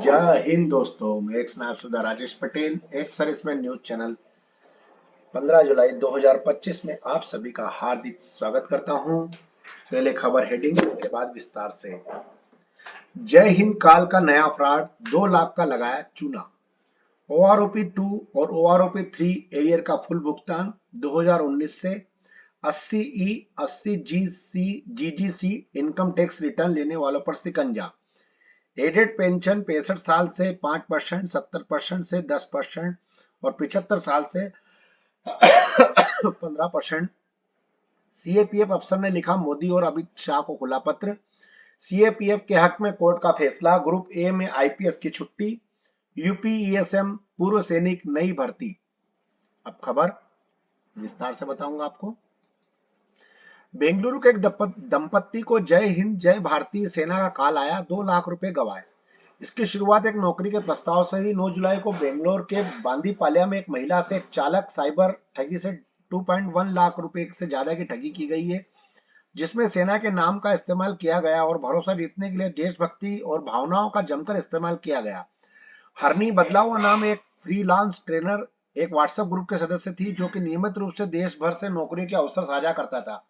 जय हिंद दोस्तों, मैं एक स्नायब राजेश पटेल, एक सर्विसमैन न्यूज चैनल 15 जुलाई 2025 में आप सभी का हार्दिक स्वागत करता हूं। पहले खबर हेडिंग, इसके बाद विस्तार से। जय हिंद काल का नया फ्रॉड, 2 लाख का लगाया चूना। ओआरओपी 2 और ओआरओपी 3 एरियर का फुल भुगतान 2019 से 80E 80GC GGC income tax return लेने वालों पर शिकंजा। एडेड पेंशन 65 साल से 5%, 70% से 10% और 75 साल से 15%। सीएपीएफ अफसर ने लिखा मोदी और अमित शाह को खुला पत्र। सीएपीएफ के हक में कोर्ट का फैसला, ग्रुप ए में आईपीएस की छुट्टी। यूपीईएसएम पूर्व सैनिक नई भर्ती। अब खबर विस्तार से बताऊंगा आपको। बेंगलुरु के एक दंपत्ति को जय हिंद जय भारतीय सेना का कॉल आया, 2 लाख रुपए गंवाए। इसकी शुरुआत एक नौकरी के प्रस्ताव से हुई। 9 जुलाई को बेंगलोर के बांदीपाल्या में एक महिला से एक चालक साइबर ठगी से 2.1 लाख रुपए से ज्यादा की ठगी की गई है, जिसमें सेना के नाम का इस्तेमाल किया गया और भरोसा जीतने के लिए देशभक्ति और भावनाओं का जमकर इस्तेमाल किया गया। हरनी बदलावा नाम एक फ्रीलांस ट्रेनर एक व्हाट्सएप ग्रुप के सदस्य थी, जो कि नियमित रूप से देश भर से नौकरी के अवसर साझा करता था।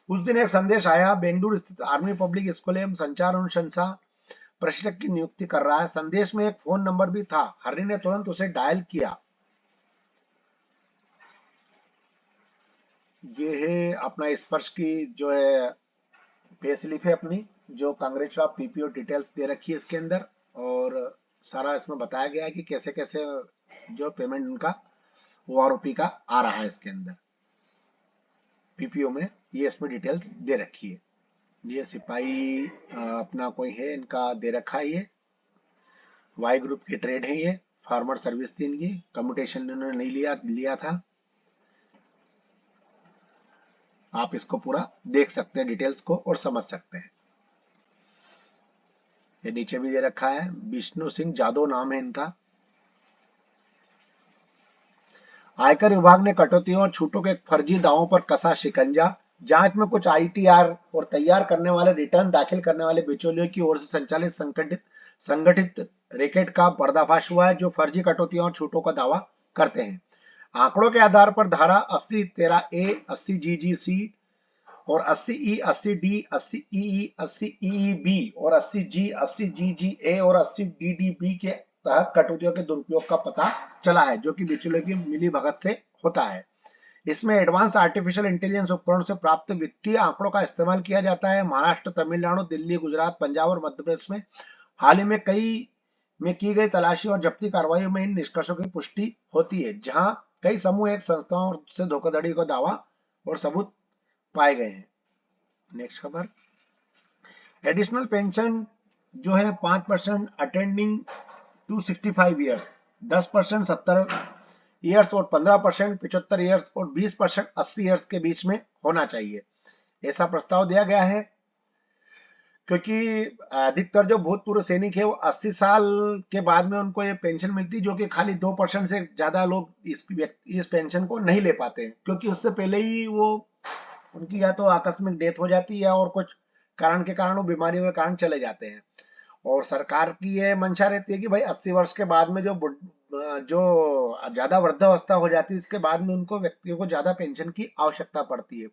उस दिन एक संदेश आया, बेंगलुरु स्थित आर्मी पब्लिक स्कूल एवं संचार अनुशंसा प्रशिक्षक की नियुक्ति कर रहा है। संदेश में एक फोन नंबर भी था। हरनी ने तुरंत उसे डायल किया। ये है अपना स्पर्श की जो है पे स्लिप है अपनी, जो कांग्रेस ऑफ पीपीओ डिटेल्स दे रखी है इसके अंदर, और सारा इसमें बताया गया है कि कैसे कैसे जो पेमेंट उनका ओआरओपी का आ रहा है इसके अंदर पीपीओ में, ये इसमें डिटेल्स दे रखी है। ये सिपाही अपना कोई है, इनका दे रखा है। ये वाई ग्रुप की ट्रेड है। ये फार्मर सर्विस थी इनकी, कम्यूटेशन इन्होंने नहीं लिया था। आप इसको पूरा देख सकते हैं डिटेल्स को और समझ सकते हैं। ये नीचे भी दे रखा है, विष्णु सिंह जादव नाम है इनका। आयकर विभाग ने कटौतियों और छूटों के फर्जी दावों पर कसा शिकंजा। जांच में कुछ आईटीआर और तैयार करने वाले रिटर्न दाखिल करने वाले बिचौलियों की ओर से संचालित संगठित रैकेट का पर्दाफाश हुआ है, जो फर्जी कटौतियों और छूटों का दावा करते हैं। आंकड़ों के आधार पर धारा 8013A 80GGC और 80E 80D 80EE 80EEB और 80G 80GGA और 80DDB के तहत कटौतियों के दुरुपयोग का पता चला है, जो कि बिचौलियों की मिलीभगत से होता है। इसमें एडवांस आर्टिफिशियल इंटेलिजेंस उपकरणों से प्राप्त वित्तीय आंकड़ों का इस्तेमाल किया जाता है। महाराष्ट्र, तमिलनाडु, दिल्ली, गुजरात, पंजाब और मध्य प्रदेश में हाल ही में की गई तलाशी और जब्ती कार्रवाई में इन निष्कर्षों की पुष्टि होती है, जहां कई समूह एक संस्थाओं से धोखाधड़ी का दावा और सबूत पाए गए हैं। नेक्स्ट खबर, एडिशनल पेंशन जो है 5% अटेंडिंग टू 65 ईयर्स, 10% 70 ईयर्स और 15% 75 ईयर्स और 20% 80 ईयर्स के बीच में होना चाहिए, ऐसा प्रस्ताव दिया गया है। क्योंकि अधिकतर जो भूतपूर्व सैनिक है वो 80 साल के बाद में उनको ये पेंशन मिलती, जो कि खाली 2% से ज्यादा लोग इस पेंशन को नहीं ले पाते हैं, क्योंकि उससे पहले ही वो उनकी या तो आकस्मिक डेथ हो जाती है या और कुछ कारण के कारण वो बीमारियों के कारण चले जाते हैं। और सरकार की ये मंशा रहती है कि भाई 80 वर्ष के बाद में जो ज्यादा वृद्धावस्था हो जाती है, इसके बाद में उनको व्यक्तियों को ज्यादा पेंशन की आवश्यकता पड़ती है।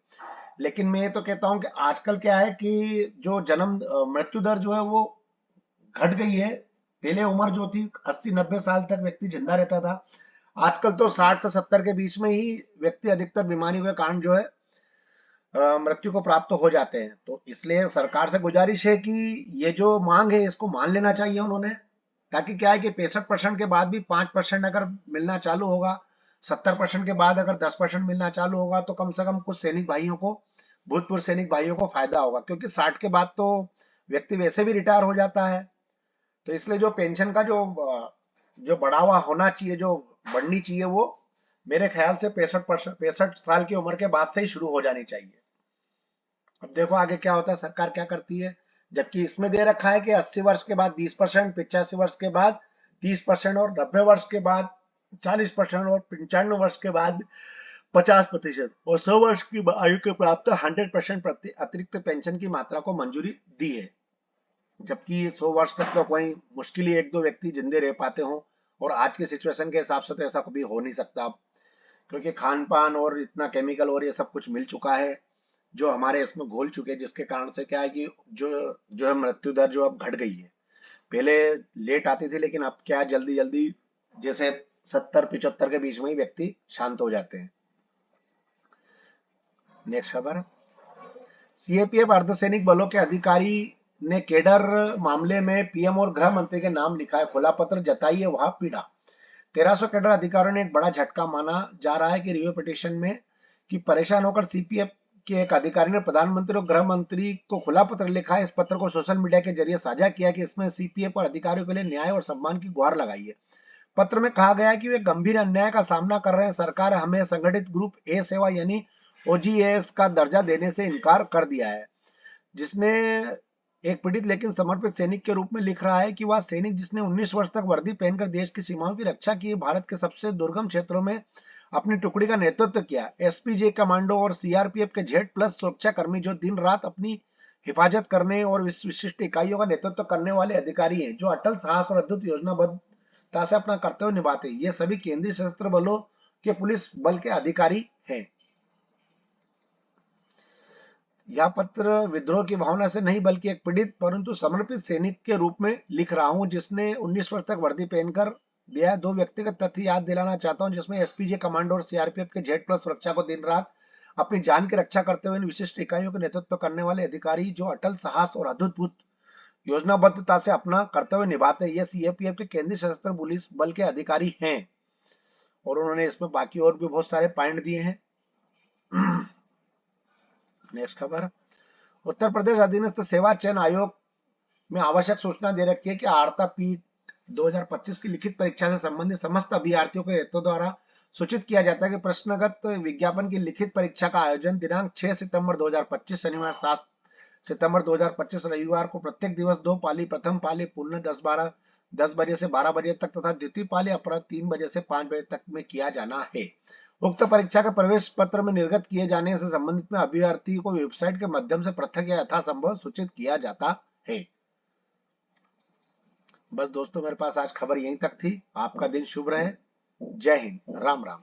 लेकिन मैं ये तो कहता हूं कि आजकल क्या है कि जो जन्म मृत्यु दर जो है वो घट गई है। पहले उम्र जो थी 80-90 साल तक व्यक्ति जिंदा रहता था, आजकल तो 60 से 70 के बीच में ही व्यक्ति अधिकतर बीमारियों के कारण जो है मृत्यु को प्राप्त हो जाते हैं। तो इसलिए सरकार से गुजारिश है कि ये जो मांग है इसको मान लेना चाहिए उन्होंने, ताकि क्या है कि 65% के बाद भी 5% अगर मिलना चालू होगा, 70% के बाद अगर 10% मिलना चालू होगा, तो कम से कम कुछ सैनिक भाइयों को, भूतपूर्व सैनिक भाइयों को फायदा होगा, क्योंकि 60 के बाद तो व्यक्ति वैसे भी रिटायर हो जाता है। तो इसलिए जो पेंशन का जो बढ़ावा होना चाहिए, जो बढ़नी चाहिए, वो मेरे ख्याल से 65 साल की उम्र के बाद से ही शुरू हो जानी चाहिए। अब देखो आगे क्या होता है, सरकार क्या करती है। जबकि इसमें दे रखा है कि 80 वर्ष के बाद 20%, 85 वर्ष के बाद 30% और 90 वर्ष के बाद 40% और 95 वर्ष के बाद 50% और 100 वर्ष की आयु के प्राप्त 100% अतिरिक्त पेंशन की मात्रा को मंजूरी दी है। जबकि 100 वर्ष तक तो कोई मुश्किल ही एक दो व्यक्ति जिंदे रह पाते हों, और आज के सिचुएशन के हिसाब से तो ऐसा कभी हो नहीं सकता अब, क्योंकि खान पान और इतना केमिकल और ये सब कुछ मिल चुका है जो हमारे इसमें घोल चुके हैं, जिसके कारण से क्या है कि जो जो है मृत्यु दर जो अब घट गई है। पहले लेट आती थी, लेकिन अब क्या है, जल्दी जल्दी जैसे 70-75 के बीच में ही व्यक्ति शांत हो जाते हैं। नेक्स्ट खबर, सीएपीएफ अर्धसैनिक बलों के अधिकारी ने केडर मामले में पीएम और गृह मंत्री के नाम लिखा है, खुला पत्र, जताई है वहां पीड़ा। 1300 कैडर अधिकारियों ने एक बड़ा झटका माना जा रहा है कि रिव्यू पिटीशन में कि परेशान होकर सीपीएफ के एक अधिकारी ने प्रधानमंत्री और गृह मंत्री को खुला पत्र लिखा है। इस पत्र को सोशल मीडिया के जरिए साझा किया कि इसमें सीपीएफ और अधिकारियों के लिए न्याय और सम्मान की गुहार लगाई है। पत्र में कहा गया है कि वे गंभीर अन्याय का सामना कर रहे हैं। सरकार हमें संगठित ग्रुप ए सेवा यानी ओजीएस का दर्जा देने से इनकार कर दिया है। जिसने एक पीड़ित लेकिन समर्पित सैनिक के रूप में लिख रहा है कि वह सैनिक जिसने 19 वर्ष तक वर्दी पहनकर देश की सीमाओं की रक्षा की, भारत के सबसे दुर्गम क्षेत्रों में अपनी टुकड़ी का नेतृत्व किया। एसपीजे कमांडो और सीआरपीएफ के जेड प्लस सुरक्षा कर्मी जो दिन रात अपनी हिफाजत करने और विशिष्ट इकाइयों का नेतृत्व करने वाले अधिकारी हैं, जो अटल साहस और अद्भुत योजनाबद्धता से अपना कर्तव्य निभाते हैं। ये सभी केंद्रीय सशस्त्र बलों के पुलिस बल के अधिकारी हैं। यह पत्र विद्रोह की भावना से नहीं बल्कि एक पीड़ित परंतु समर्पित सैनिक के रूप में लिख रहा हूं, जिसने 19 वर्ष तक वर्दी पहनकर दिया। दो व्यक्तिगत तथ्य याद दिलाना चाहता हूं, जिसमें एसपीजे कमांडो और सीआरपीएफ के जेड प्लस सुरक्षा को दिन रात अपनी जान की रक्षा करते हुए विशिष्ट इकाइयों का नेतृत्व करने वाले अधिकारी जो अटल साहस और अद्भुत योजनाबद्धता से अपना कर्तव्य निभाते हैं, ये सीएपीएफ के केंद्रीय सशस्त्र पुलिस बल के अधिकारी हैं। और उन्होंने इसमें बाकी और भी बहुत सारे पॉइंट दिए हैं। नेक्स्ट खबर, उत्तर प्रदेश अधीनस्थ सेवा चयन आयोग में आवश्यक सूचना दे रखी है कि आर्ता पीठ 2025 की लिखित परीक्षा से संबंधित समस्त अभ्यर्थियों को हेतु द्वारा सूचित किया जाता है कि प्रश्नगत विज्ञापन की लिखित परीक्षा का आयोजन दिनांक 6 सितंबर 2025 शनिवार, 7 सितंबर 2025 रविवार को प्रत्येक दिवस 2 पाली, प्रथम पाली पुनः 10 बजे से 12 बजे तक तथा द्वितीय पाली अपराह 3 बजे से 5 बजे तक में किया जाना है। उक्त परीक्षा के प्रवेश पत्र में निर्गत किए जाने से संबंधित में अभ्यर्थी को वेबसाइट के माध्यम से पृथक या यथासंभव सूचित किया जाता है। बस दोस्तों, मेरे पास आज खबर यहीं तक थी। आपका दिन शुभ रहे। जय हिंद, राम राम।